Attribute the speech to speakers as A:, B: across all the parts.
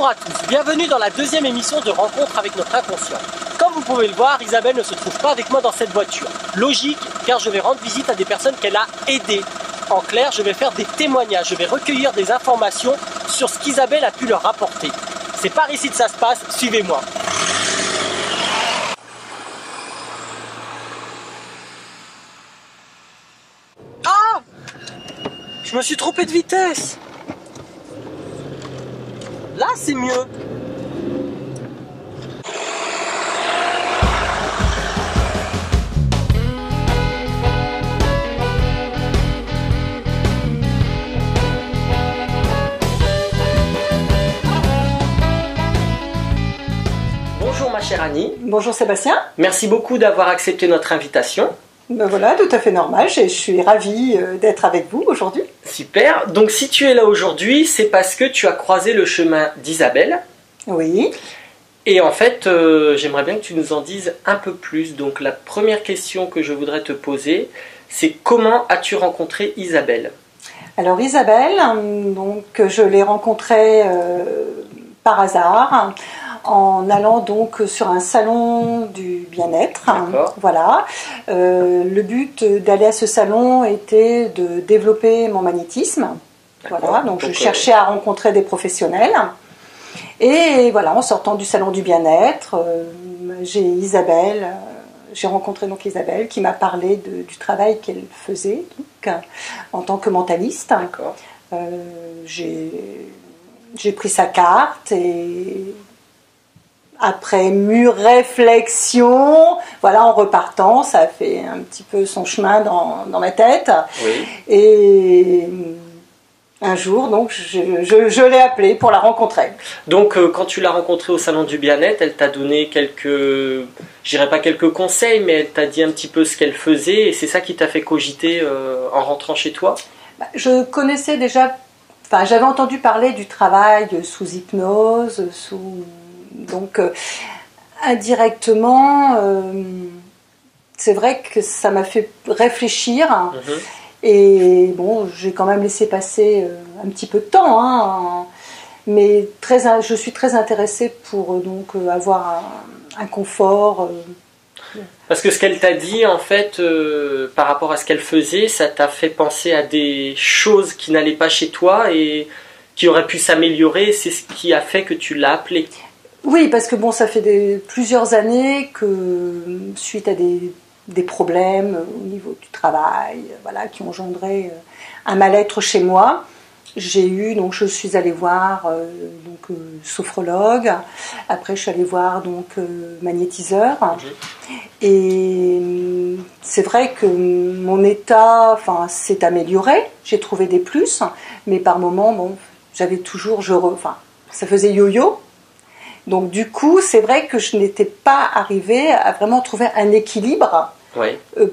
A: Bonjour à tous, bienvenue dans la deuxième émission de Rencontre avec notre inconscient. Comme vous pouvez le voir, Isabelle ne se trouve pas avec moi dans cette voiture. Logique, car je vais rendre visite à des personnes qu'elle a aidées. En clair, je vais faire des témoignages, je vais recueillir des informations sur ce qu'Isabelle a pu leur rapporter. C'est par ici que ça se passe, suivez-moi. Ah! Je me suis trompé de vitesse. Là, c'est mieux. Bonjour ma chère Annie.
B: Bonjour Sébastien.
A: Merci beaucoup d'avoir accepté notre invitation.
B: Ben voilà, tout à fait normal. Je suis ravie d'être avec vous aujourd'hui.
A: Super. Donc si tu es là aujourd'hui, c'est parce que tu as croisé le chemin d'Isabelle.
B: Oui.
A: Et en fait, j'aimerais bien que tu nous en dises un peu plus. Donc la première question que je voudrais te poser, c'est comment as-tu rencontré Isabelle?
B: Alors Isabelle, donc je l'ai rencontrée par hasard en allant donc sur un salon du bien-être. Voilà. Le but d'aller à ce salon était de développer mon magnétisme. Voilà. Donc je cherchais à rencontrer des professionnels. Et voilà, en sortant du salon du bien-être, j'ai rencontré donc Isabelle qui m'a parlé du travail qu'elle faisait donc, en tant que mentaliste. J'ai pris sa carte et après mûre réflexion, voilà, en repartant, ça a fait un petit peu son chemin dans ma tête.
A: Oui.
B: Et un jour, donc, je l'ai appelée pour la rencontrer.
A: Donc, quand tu l'as rencontrée au salon du bien-être, elle t'a donné quelques, je dirais pas quelques conseils, mais elle t'a dit un petit peu ce qu'elle faisait, et c'est ça qui t'a fait cogiter en rentrant chez toi?
B: Je connaissais déjà, enfin, j'avais entendu parler du travail sous hypnose, donc indirectement, c'est vrai que ça m'a fait réfléchir. Et bon, j'ai quand même laissé passer un petit peu de temps, hein, mais je suis très intéressée pour donc avoir un confort.
A: Parce que ce qu'elle t'a dit, en fait, par rapport à ce qu'elle faisait, ça t'a fait penser à des choses qui n'allaient pas chez toi et qui auraient pu s'améliorer. C'est ce qui a fait que tu l'as appelée.
B: Oui, parce que bon, ça fait plusieurs années que, suite à des problèmes au niveau du travail, voilà, qui ont engendré un mal-être chez moi, donc je suis allée voir sophrologue. Après, je suis allée voir donc magnétiseur. Et c'est vrai que mon état, enfin, s'est amélioré. J'ai trouvé des plus, mais par moments, bon, j'avais toujours, ça faisait yo-yo. Donc du coup, c'est vrai que je n'étais pas arrivée à vraiment trouver un équilibre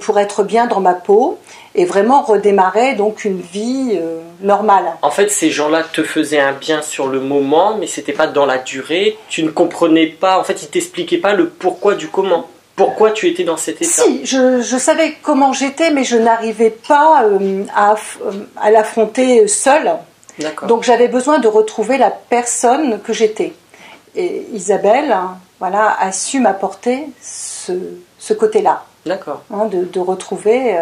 B: pour être bien dans ma peau et vraiment redémarrer donc une vie normale.
A: En fait, ces gens-là te faisaient un bien sur le moment, mais c'était pas dans la durée. Tu ne comprenais pas, en fait, ils t'expliquaient pas le pourquoi du comment. Pourquoi tu étais dans cet état?
B: Si, je savais comment j'étais, mais je n'arrivais pas à l'affronter seule. Donc j'avais besoin de retrouver la personne que j'étais. Et Isabelle, voilà, a su m'apporter ce côté-là.
A: D'accord.
B: Hein, de retrouver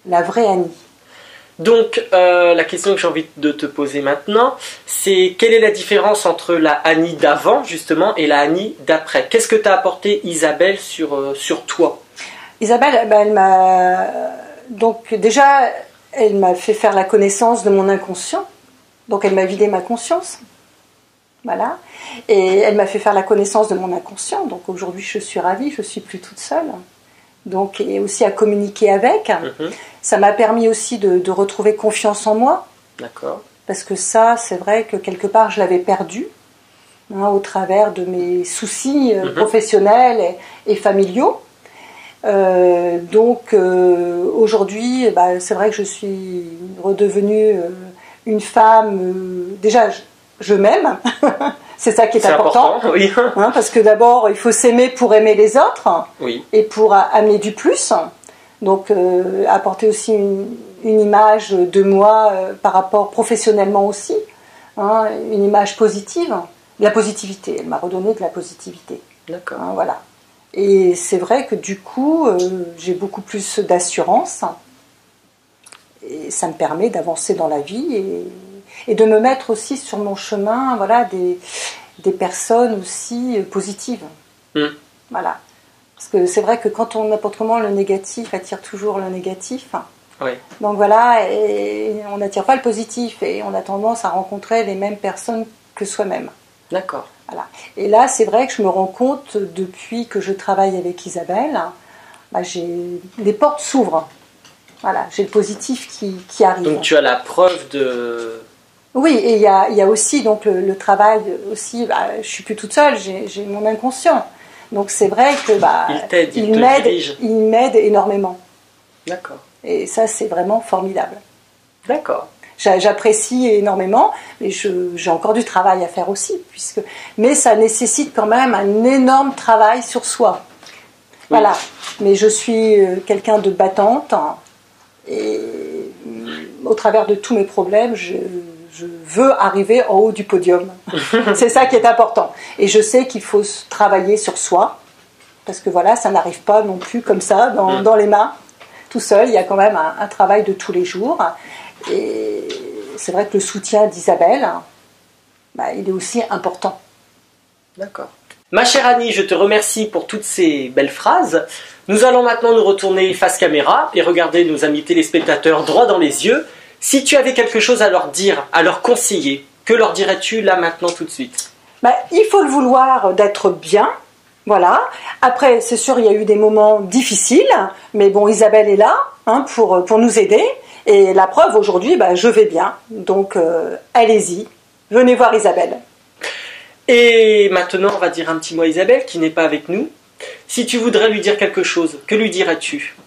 B: la vraie Annie.
A: Donc, la question que j'ai envie de te poser maintenant, c'est quelle est la différence entre la Annie d'avant, justement, et la Annie d'après? Qu'est-ce que t'a apporté Isabelle sur toi? Isabelle,
B: elle m'a... Donc, déjà, elle m'a fait faire la connaissance de mon inconscient. Donc, elle m'a vidé ma conscience. Voilà. Et elle m'a fait faire la connaissance de mon inconscient. Donc aujourd'hui, je suis ravie, je ne suis plus toute seule. Donc, et aussi à communiquer avec. Ça m'a permis aussi de retrouver confiance en moi.
A: D'accord.
B: Parce que ça, c'est vrai que quelque part, je l'avais perdu au travers de mes soucis professionnels et familiaux. Donc aujourd'hui, c'est vrai que je suis redevenue une femme... déjà, je m'aime, c'est ça qui est important.
A: Oui.
B: Parce que d'abord, il faut s'aimer pour aimer les autres et pour amener du plus. Donc, apporter aussi une image de moi par rapport professionnellement aussi, une image positive la positivité. Elle m'a redonné de la positivité.
A: D'accord.
B: Hein, voilà. Et c'est vrai que du coup, j'ai beaucoup plus d'assurance. Et ça me permet d'avancer dans la vie et de me mettre aussi sur mon chemin, voilà, des personnes aussi positives. Voilà. Parce que c'est vrai que quand on n'importe comment, le négatif attire toujours le négatif.
A: Oui.
B: Donc voilà, et on n'attire pas le positif et on a tendance à rencontrer les mêmes personnes que soi-même.
A: D'accord.
B: Voilà. Et là, c'est vrai que je me rends compte, depuis que je travaille avec Isabelle, les portes s'ouvrent. Voilà, j'ai le positif qui arrive.
A: Donc tu as la preuve de...
B: Oui, et il y a aussi donc le travail aussi. Je ne suis plus toute seule, j'ai mon inconscient. Donc c'est vrai que il m'aide énormément.
A: D'accord.
B: Et ça, c'est vraiment formidable.
A: D'accord.
B: J'apprécie énormément, mais j'ai encore du travail à faire aussi, mais ça nécessite quand même un énorme travail sur soi. Oui. Voilà. Mais je suis quelqu'un de battante, et au travers de tous mes problèmes, je veux arriver en haut du podium. C'est ça qui est important. Et je sais qu'il faut travailler sur soi, parce que voilà, ça n'arrive pas non plus comme ça, dans les mains, tout seul. Il y a quand même un travail de tous les jours. Et c'est vrai que le soutien d'Isabelle, il est aussi important.
A: D'accord. Ma chère Annie, je te remercie pour toutes ces belles phrases. Nous allons maintenant nous retourner face caméra et regarder nos amis téléspectateurs droit dans les yeux. Si tu avais quelque chose à leur dire, à leur conseiller, que leur dirais-tu là maintenant tout de suite?
B: Il faut le vouloir d'être bien. Voilà. Après, c'est sûr, il y a eu des moments difficiles, mais bon, Isabelle est là pour nous aider. Et la preuve, aujourd'hui, je vais bien. Donc, allez-y, venez voir Isabelle.
A: Et maintenant, on va dire un petit mot à Isabelle, qui n'est pas avec nous. Si tu voudrais lui dire quelque chose, que lui dirais-tu?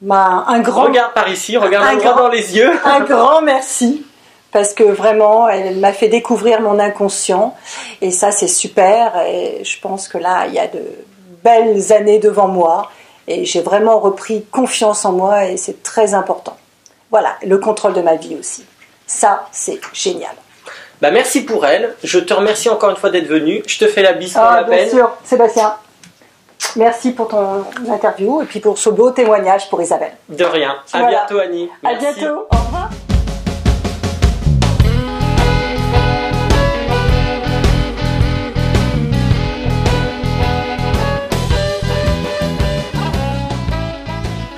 A: Regarde par ici, regarde droit dans les yeux.
B: Un grand merci. Parce que vraiment, elle m'a fait découvrir mon inconscient. Et ça, c'est super. Et je pense que là, il y a de belles années devant moi. Et j'ai vraiment repris confiance en moi et c'est très important. Voilà, le contrôle de ma vie aussi. Ça, c'est génial.
A: Merci pour elle. Je te remercie encore une fois d'être venu. Je te fais la bise pour la peine.
B: Bien sûr, Sébastien. Merci pour ton interview et puis pour ce beau témoignage pour Isabelle.
A: De rien. À bientôt, Annie.
B: Merci. À bientôt. Au revoir.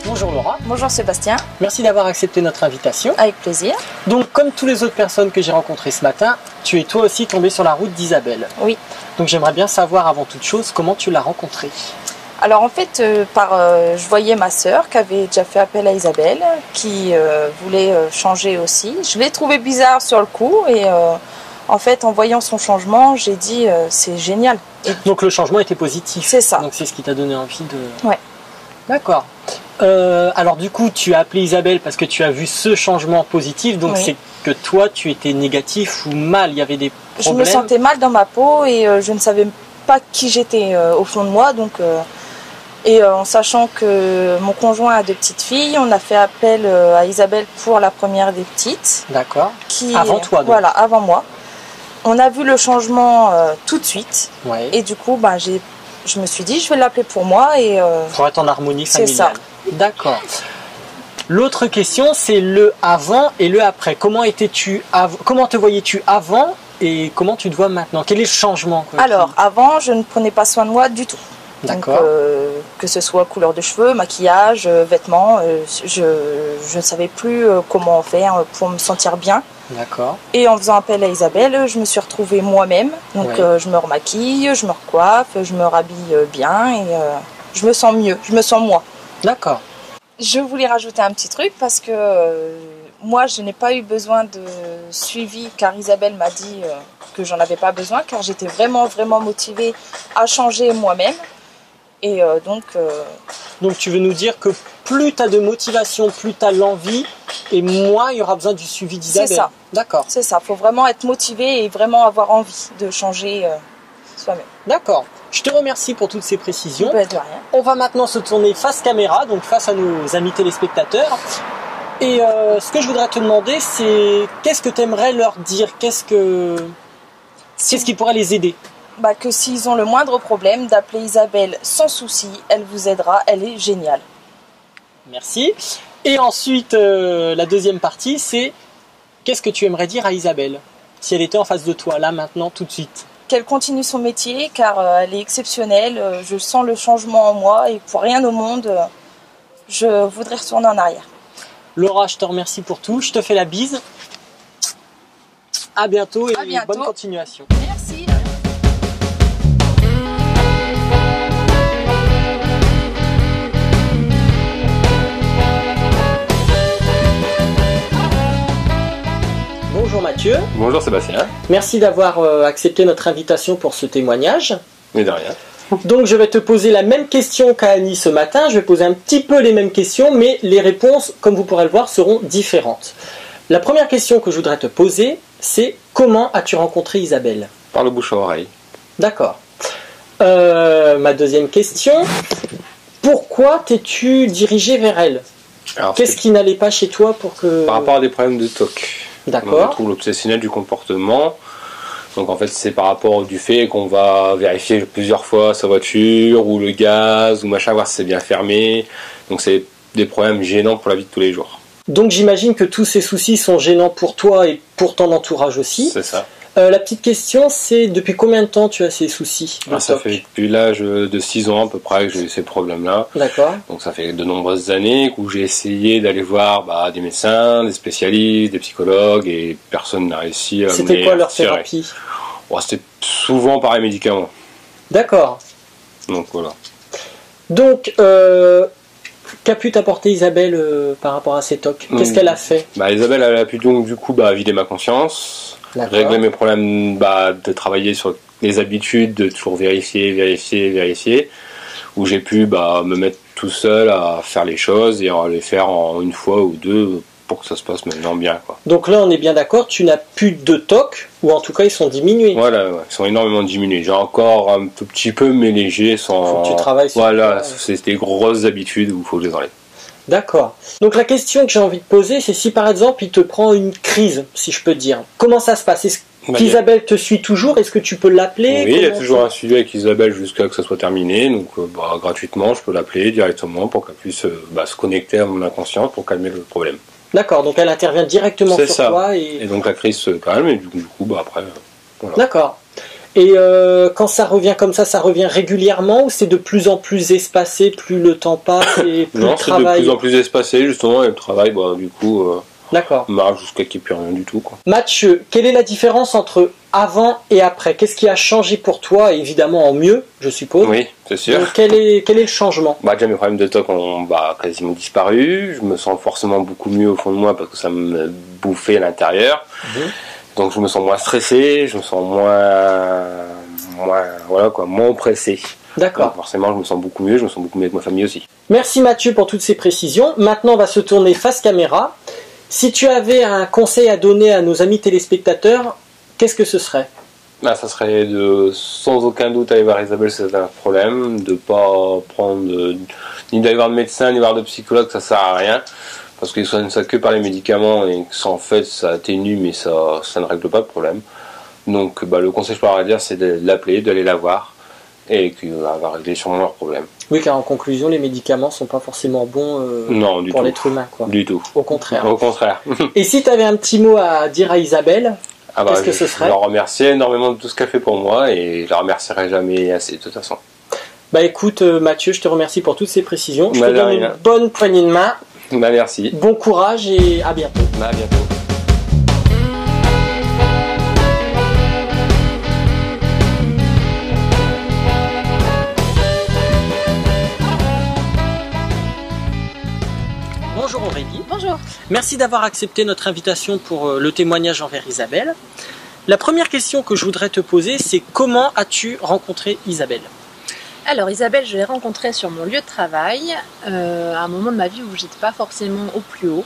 A: Bonjour Laura.
C: Bonjour Sébastien.
A: Merci d'avoir accepté notre invitation.
C: Avec plaisir.
A: Donc comme toutes les autres personnes que j'ai rencontrées ce matin, tu es toi aussi tombée sur la route d'Isabelle.
C: Oui.
A: Donc j'aimerais bien savoir avant toute chose comment tu l'as rencontrée.
C: Alors en fait, je voyais ma sœur qui avait déjà fait appel à Isabelle, qui voulait changer aussi. Je l'ai trouvé bizarre sur le coup et en fait en voyant son changement, j'ai dit c'est génial. Et
A: donc le changement était positif.
C: C'est ça.
A: Donc c'est ce qui t'a donné envie de...
C: Ouais.
A: D'accord. Alors du coup, tu as appelé Isabelle parce que tu as vu ce changement positif, donc oui. C'est que toi, tu étais négatif ou mal, il y avait des problèmes.
C: Je me sentais mal dans ma peau et je ne savais pas qui j'étais au fond de moi, donc... en sachant que mon conjoint a 2 petites filles, on a fait appel à Isabelle pour la première des petites.
A: D'accord. Avant toi donc.
C: Voilà, avant moi. On a vu le changement tout de suite.
A: Ouais.
C: Et du coup, je me suis dit, je vais l'appeler pour moi.
A: Pour être en harmonie familiale.
C: C'est ça.
A: D'accord. L'autre question, c'est le avant et le après. Comment te voyais-tu avant et comment tu te vois maintenant? Quel est le changement?
C: Alors, avant, je ne prenais pas soin de moi du tout.
A: D'accord.
C: Donc, que ce soit couleur de cheveux, maquillage, vêtements, je ne savais plus comment faire pour me sentir bien.
A: D'accord.
C: Et en faisant appel à Isabelle, je me suis retrouvée moi-même. Donc je me remaquille, je me recoiffe, je me rhabille bien et je me sens mieux, je me sens moi.
A: D'accord.
C: Je voulais rajouter un petit truc parce que moi je n'ai pas eu besoin de suivi car Isabelle m'a dit que j'en avais pas besoin car j'étais vraiment motivée à changer moi-même. Et donc
A: tu veux nous dire que plus tu as de motivation, plus tu as l'envie, et moins il y aura besoin du suivi d'Isabelle.
C: C'est ça.
A: D'accord.
C: C'est ça, il faut vraiment être motivé et vraiment avoir envie de changer soi-même.
A: D'accord. Je te remercie pour toutes ces précisions.
C: De rien.
A: On va maintenant se tourner face caméra, donc face à nos amis téléspectateurs. Et ce que je voudrais te demander, c'est qu'est-ce que tu aimerais leur dire? Qu'est-ce qui pourrait les aider?
C: Que s'ils ont le moindre problème, d'appeler Isabelle sans souci, elle vous aidera, elle est géniale.
A: Merci. Et ensuite, la deuxième partie, c'est qu'est-ce que tu aimerais dire à Isabelle si elle était en face de toi, là, maintenant, tout de suite?
C: Qu'elle continue son métier, car elle est exceptionnelle. Je sens le changement en moi et pour rien au monde, je voudrais retourner en arrière.
A: Laura, je te remercie pour tout. Je te fais la bise. À bientôt et bonne continuation.
C: Merci.
A: Bonjour Mathieu.
D: Bonjour Sébastien.
A: Merci d'avoir accepté notre invitation pour ce témoignage.
D: Mais de rien.
A: Donc je vais te poser la même question qu'à Annie ce matin. Je vais poser un petit peu les mêmes questions, mais les réponses, comme vous pourrez le voir, seront différentes. La première question que je voudrais te poser, c'est comment as-tu rencontré Isabelle?
D: Par le bouche à oreille.
A: D'accord. Ma deuxième question, pourquoi t'es-tu dirigé vers elle? Qu'est-ce qui n'allait pas chez toi pour que...
D: Par rapport à des problèmes de TOC.
A: D'accord.
D: On trouve l'obsessionnel du comportement. Donc en fait c'est par rapport du fait qu'on va vérifier plusieurs fois sa voiture ou le gaz ou machin, voir si c'est bien fermé. Donc c'est des problèmes gênants pour la vie de tous les jours.
A: Donc j'imagine que tous ces soucis sont gênants pour toi et pour ton entourage aussi.
D: C'est ça.
A: La petite question, c'est depuis combien de temps tu as ces soucis?
D: Ça fait depuis l'âge de 6 ans à peu près que j'ai eu ces problèmes-là.
A: D'accord.
D: Donc ça fait de nombreuses années où j'ai essayé d'aller voir des médecins, des spécialistes, des psychologues et personne n'a réussi à me
A: C'était quoi leur
D: retirer.
A: thérapie?
D: C'était souvent par les médicaments.
A: D'accord.
D: Donc voilà.
A: Donc, qu'a pu t'apporter Isabelle par rapport à ces TOC? Qu'est-ce qu'elle a fait?
D: Isabelle, elle a pu donc du coup vider ma conscience. Régler mes problèmes de travailler sur les habitudes, de toujours vérifier, où j'ai pu me mettre tout seul à faire les choses et à les faire en une fois ou deux pour que ça se passe maintenant bien, quoi.
A: Donc là on est bien d'accord, tu n'as plus de TOC, ou en tout cas ils sont diminués.
D: Voilà, ouais, ils sont énormément diminués. J'ai encore un tout petit peu mes légers sans...
A: Faut que tu travailles sur
D: Voilà, c'est des grosses habitudes où il faut que je les enlève.
A: D'accord. Donc la question que j'ai envie de poser, c'est si par exemple il te prend une crise, si je peux dire, comment ça se passe? Est-ce qu'Isabelle te suit toujours? Est-ce que tu peux l'appeler?
D: Oui, il y a toujours un suivi avec Isabelle jusqu'à que ça soit terminé. Donc gratuitement, je peux l'appeler directement pour qu'elle puisse se connecter à mon inconscient pour calmer le problème.
A: D'accord, donc elle intervient directement sur toi. Et
D: donc la crise se calme et du coup après... voilà.
A: D'accord. Et quand ça revient comme ça revient régulièrement ou c'est de plus en plus espacé, plus le temps passe et plus
D: non,
A: le travail?
D: C'est de plus en plus espacé justement et le travail, du coup,
A: d'accord,
D: marche jusqu'à qu'il n'y ait plus rien du tout, quoi.
A: Mathieu, quelle est la différence entre avant et après? Qu'est-ce qui a changé pour toi? Évidemment en mieux, je suppose.
D: Oui, c'est sûr.
A: Donc, quel est le changement?
D: Déjà mes problèmes de TOC ont quasiment disparu. Je me sens forcément beaucoup mieux au fond de moi parce que ça me bouffait à l'intérieur. Donc je me sens moins stressé, je me sens moins oppressé.
A: D'accord.
D: Donc forcément je me sens beaucoup mieux, je me sens beaucoup mieux avec ma famille aussi.
A: Merci Mathieu pour toutes ces précisions. Maintenant on va se tourner face caméra. Si tu avais un conseil à donner à nos amis téléspectateurs, qu'est-ce que ce serait?
D: Ça serait de sans aucun doute aller voir Isabelle si c'est un problème, de pas prendre ni d'aller voir de médecin ni voir de psychologue, ça sert à rien. Parce qu'ils ne soignent ça que par les médicaments et que ça, en fait ça atténue mais ça ne règle pas le problème. Donc le conseil que je pourrais dire c'est de l'appeler, d'aller la voir et qu'il va régler sûrement leur problème.
A: Oui, car en conclusion les médicaments ne sont pas forcément bons pour l'être humain, quoi.
D: Du tout.
A: Au contraire.
D: Au contraire.
A: Et si tu avais un petit mot à dire à Isabelle, qu'est-ce que ce serait?
D: Je la remercie énormément de tout ce qu'elle fait pour moi et je la remercierai jamais assez de toute façon.
A: Écoute Mathieu, je te remercie pour toutes ces précisions. Je te donne une bonne poignée de main.
D: Merci.
A: Bon courage et à bientôt.
D: À bientôt.
A: Bonjour Aurélie.
E: Bonjour.
A: Merci d'avoir accepté notre invitation pour le témoignage envers Isabelle. La première question que je voudrais te poser, c'est comment as-tu rencontré Isabelle?
E: Alors Isabelle, je l'ai rencontrée sur mon lieu de travail, à un moment de ma vie où j'étais pas forcément au plus haut.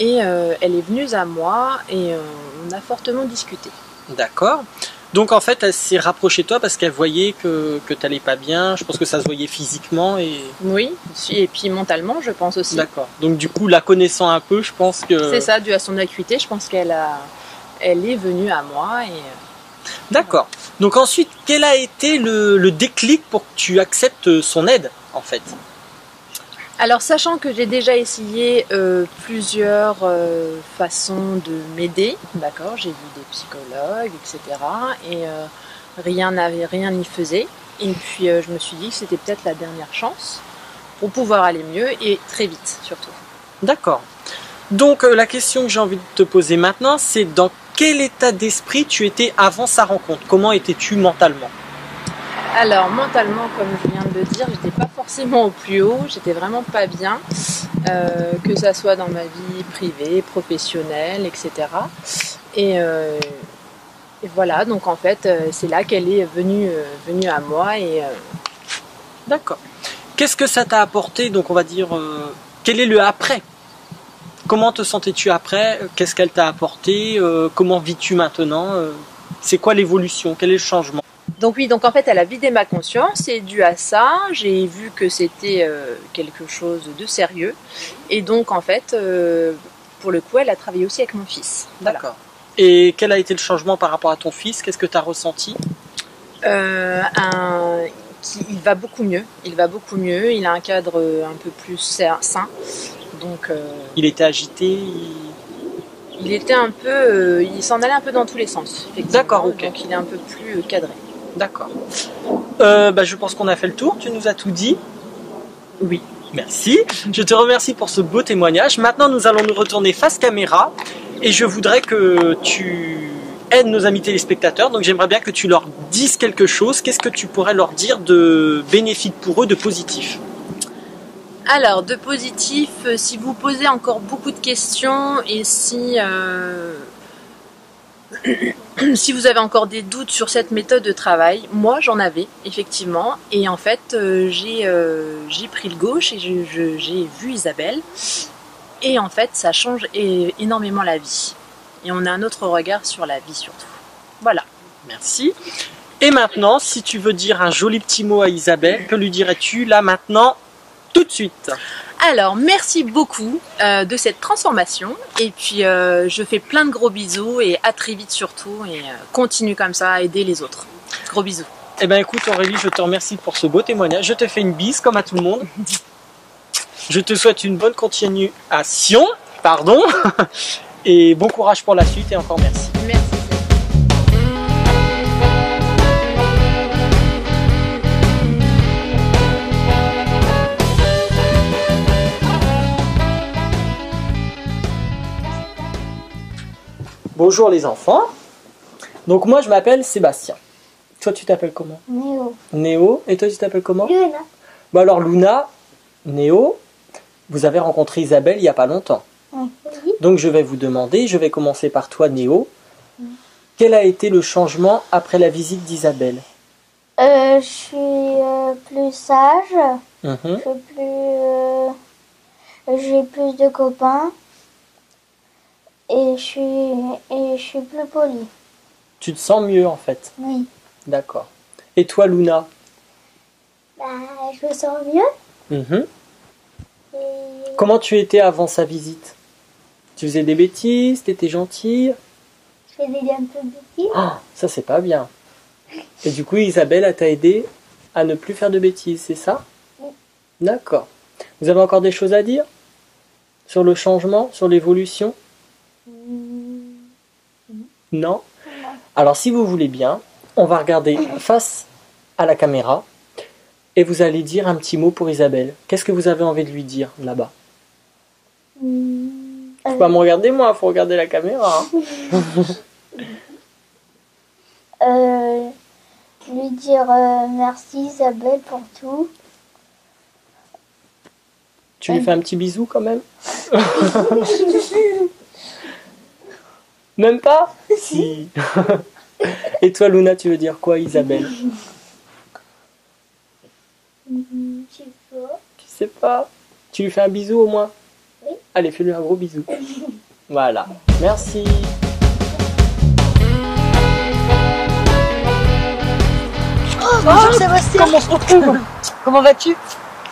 E: Et elle est venue à moi et on a fortement discuté.
A: D'accord. Donc en fait, elle s'est rapprochée de toi parce qu'elle voyait que tu n'allais pas bien. Je pense que ça se voyait physiquement.
E: Oui, et puis mentalement, je pense aussi.
A: D'accord. Donc du coup, la connaissant un peu, je pense que...
E: C'est ça, dû à son acuité, je pense qu'elle est venue à moi et
A: D'accord. Donc ensuite, quel a été le déclic pour que tu acceptes son aide, en fait?
E: Alors, sachant que j'ai déjà essayé plusieurs façons de m'aider, d'accord, j'ai vu des psychologues, etc. Et rien n'y faisait. Et puis, je me suis dit que c'était peut-être la dernière chance pour pouvoir aller mieux et très vite, surtout.
A: D'accord. Donc, la question que j'ai envie de te poser maintenant, c'est dans quel état d'esprit tu étais avant sa rencontre? Comment étais-tu mentalement?
E: Alors, mentalement, comme je viens de le dire, j'étais pas forcément au plus haut, j'étais vraiment pas bien, que ça soit dans ma vie privée, professionnelle, etc. Et voilà, donc en fait, c'est là qu'elle est venue à moi.
A: D'accord. Qu'est-ce que ça t'a apporté? Donc, on va dire, quel est le après? Comment te sentais-tu après? Qu'est-ce qu'elle t'a apporté? Comment vis-tu maintenant? C'est quoi l'évolution? Quel est le changement?
E: Donc oui, donc en fait, elle a vidé ma conscience et dû à ça, j'ai vu que c'était quelque chose de sérieux. Et donc en fait, pour le coup, elle a travaillé aussi avec mon fils. Voilà.
A: D'accord. Et quel a été le changement par rapport à ton fils? Qu'est-ce que tu as ressenti?
E: Il va beaucoup mieux. Il va beaucoup mieux. Il a un cadre un peu plus sain. Donc,
A: il était agité?
E: Il était un peu... il s'en allait un peu dans tous les sens.
A: D'accord, ok.
E: Donc il est un peu plus cadré.
A: D'accord. Je pense qu'on a fait le tour. Tu nous as tout dit.
E: Oui.
A: Merci. Je te remercie pour ce beau témoignage. Maintenant, nous allons nous retourner face caméra. Et je voudrais que tu aides nos amis téléspectateurs. Donc j'aimerais bien que tu leur dises quelque chose. Qu'est-ce que tu pourrais leur dire de bénéfique pour eux, de positif?
E: Alors, de positif, si vous posez encore beaucoup de questions et si vous avez encore des doutes sur cette méthode de travail, moi j'en avais effectivement, et en fait j'ai pris le gauche et j'ai vu Isabelle, et en fait ça change énormément la vie, et on a un autre regard sur la vie surtout. Voilà.
A: Merci. Et maintenant, si tu veux dire un joli petit mot à Isabelle, que lui dirais-tu là maintenant, tout de suite?
E: Alors, merci beaucoup de cette transformation, et puis je fais plein de gros bisous et à très vite surtout, et continue comme ça à aider les autres. Gros bisous.
A: Eh bien écoute Aurélie, je te remercie pour ce beau témoignage. Je te fais une bise comme à tout le monde. Je te souhaite une bonne continuation, et bon courage pour la suite, et encore merci.
E: Merci.
A: Bonjour les enfants. Donc moi je m'appelle Sébastien. Toi tu t'appelles comment?
F: Néo.
A: Néo. Et toi tu t'appelles comment?
F: Luna.
A: Bah alors Luna, Néo, vous avez rencontré Isabelle il n'y a pas longtemps.
F: Oui.
A: Donc je vais vous demander, je vais commencer par toi Néo. Quel a été le changement après la visite d'Isabelle?
F: Je suis plus sage.
A: Mhm.
F: J'ai plus de copains. Et je suis plus polie.
A: Tu te sens mieux en fait?
F: Oui.
A: D'accord. Et toi Luna?
F: Je me sens mieux.
A: Mhm.
F: Et
A: Comment tu étais avant sa visite? Tu faisais des bêtises? T'étais gentille?
F: je fais un peu de bêtises.
A: Ah, ça c'est pas bien. Et du coup Isabelle t'a aidé à ne plus faire de bêtises, c'est ça?
F: Oui.
A: D'accord. Vous avez encore des choses à dire? Sur le changement, sur l'évolution? Non? Alors si vous voulez bien, on va regarder face à la caméra et vous allez dire un petit mot pour Isabelle. Qu'est-ce que vous avez envie de lui dire là-bas? Faut pas me regarder moi, faut regarder la caméra.
F: Lui dire merci Isabelle pour tout.
A: Tu lui fais un petit bisou quand même? Même pas? Si. Et toi Luna, tu veux dire quoi Isabelle?
F: Je sais pas.
A: Tu sais pas? Tu lui fais un bisou au moins?
F: Oui.
A: Allez, fais-lui un gros bisou. Voilà. Merci.
G: Bonjour Sébastien.
A: Comment on se retrouve?
G: Comment vas-tu?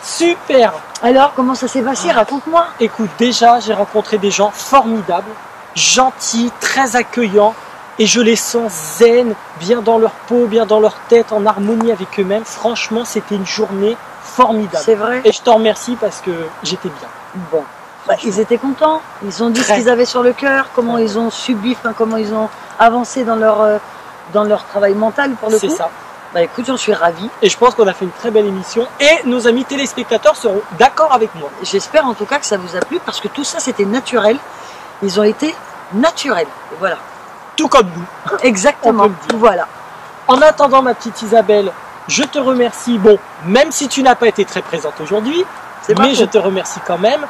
A: Super.
G: Alors, comment ça s'est passé? Raconte-moi.
A: Écoute, déjà, j'ai rencontré des gens formidables, gentils, très accueillants. et je les sens zen, bien dans leur peau, bien dans leur tête, en harmonie avec eux-mêmes. Franchement, c'était une journée formidable.
G: C'est vrai.
A: Et je t'en remercie parce que j'étais bien.
G: Bon. Bah, ils étaient contents. Ils ont dit ce qu'ils avaient sur le cœur, comment ils ont subi, comment ils ont avancé dans leur travail mental pour le coup.
A: C'est ça.
G: Bah écoute, j'en suis ravie.
A: Et je pense qu'on a fait une très belle émission et nos amis téléspectateurs seront d'accord avec moi.
G: J'espère en tout cas que ça vous a plu parce que tout ça c'était naturel. Ils ont été naturels. Et voilà.
A: Tout comme nous.
G: Exactement.
A: On peut le dire.
G: Voilà.
A: En attendant, ma petite Isabelle, je te remercie. Bon, même si tu n'as pas été très présente aujourd'hui, mais je te remercie quand même.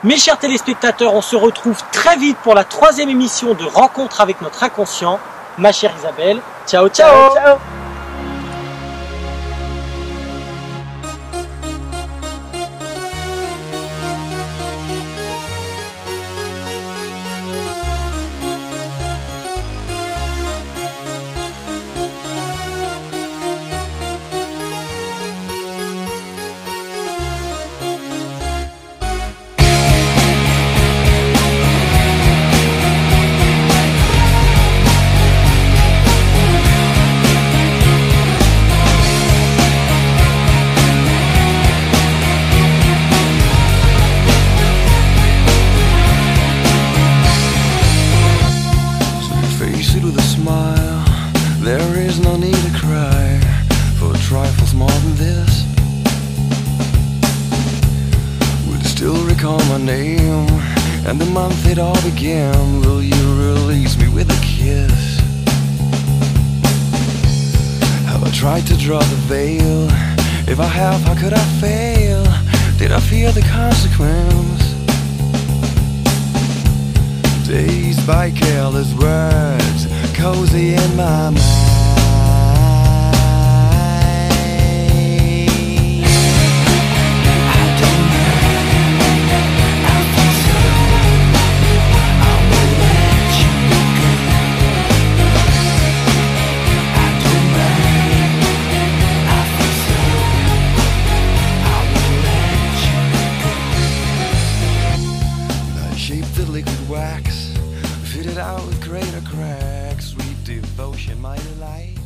A: Mes chers téléspectateurs, on se retrouve très vite pour la 3e émission de Rencontre avec notre inconscient. Ma chère Isabelle, ciao, ciao, ciao.
H: There is no need to cry for trifles more than this. Would still recall my name and the month it all began. Will you release me with a kiss? Have I tried to draw the veil? If I have, how could I fail? Did I fear the consequence? Dazed by careless words, cozy in my mind. I don't mind, I feel so. I will let you go. I don't mind, I feel so. I will let you go. I shaped the liquid wax, fitted out with greater cracks. Sweet devotion, my delight.